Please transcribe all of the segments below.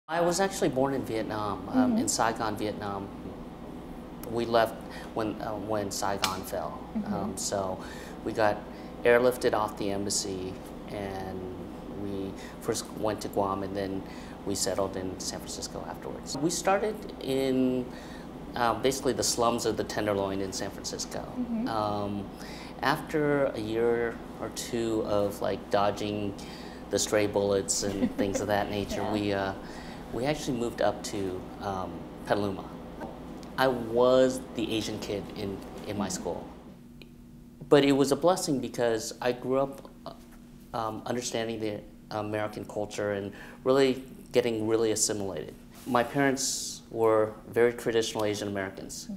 I was actually born in Vietnam, in Saigon, Vietnam. We left when Saigon fell. So we got airlifted off the embassy, and we first went to Guam, and then we settled in San Francisco afterwards. We started in basically the slums of the Tenderloin in San Francisco. After a year or two of like dodging the stray bullets and things of that nature, we actually moved up to Petaluma. I was the Asian kid in my school. But it was a blessing because I grew up understanding the American culture and really getting really assimilated. My parents were very traditional Asian Americans.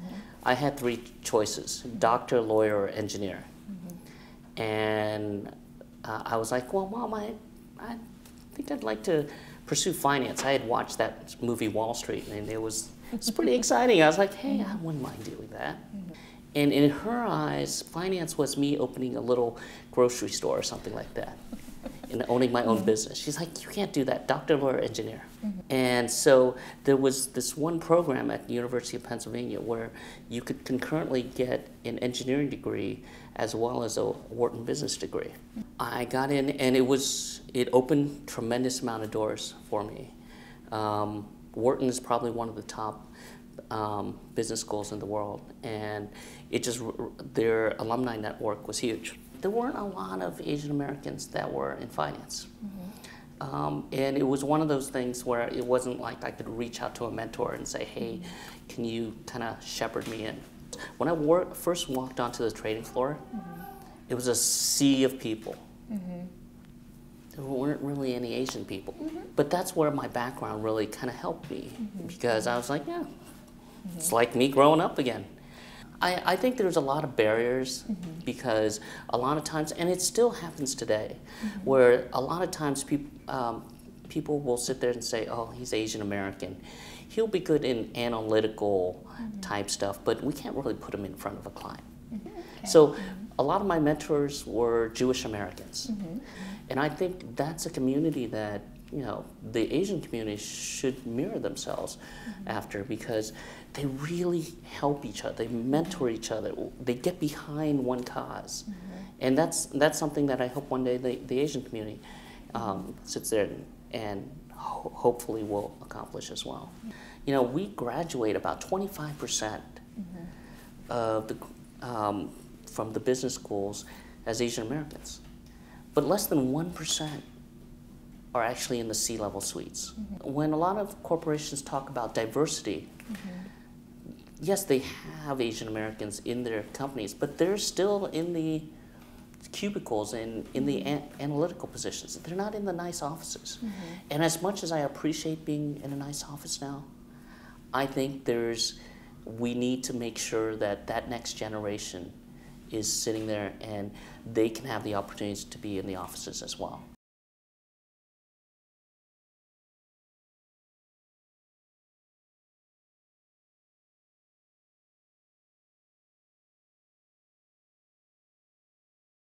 I had three choices: doctor, lawyer, or engineer. And I was like, well, Mom, I think I'd like to pursue finance. I had watched that movie Wall Street, and it's pretty exciting. I was like, hey, I wouldn't mind doing that. And in her eyes, finance was me opening a little grocery store or something like that, and owning my own business. She's like, you can't do that, doctor, lawyer, engineer. And so there was this one program at the University of Pennsylvania where you could concurrently get an engineering degree as well as a Wharton business degree. I got in, and it opened a tremendous amount of doors for me. Wharton is probably one of the top business schools in the world, and their alumni network was huge. There weren't a lot of Asian Americans that were in finance. And it was one of those things where it wasn't like I could reach out to a mentor and say, hey, can you kind of shepherd me in? When I first walked onto the trading floor, it was a sea of people. There weren't really any Asian people. But that's where my background really kind of helped me, because I was like, yeah, it's like me growing up again. I think there's a lot of barriers because a lot of times, and it still happens today, where a lot of times people will sit there and say, oh, he's Asian American. He'll be good in analytical type stuff, but we can't really put him in front of a client. So a lot of my mentors were Jewish Americans. And I think that's a community that, you know, the Asian community should mirror themselves after, because they really help each other, they mentor each other, they get behind one cause. And that's something that I hope one day the Asian community sits there and hopefully will accomplish as well. You know, we graduate about 25% of from the business schools as Asian Americans, but less than 1% are actually in the C-level suites. When a lot of corporations talk about diversity, yes, they have Asian Americans in their companies, but they're still in the cubicles and in the analytical positions. They're not in the nice offices. And as much as I appreciate being in a nice office now, I think we need to make sure that that next generation is sitting there and they can have the opportunities to be in the offices as well.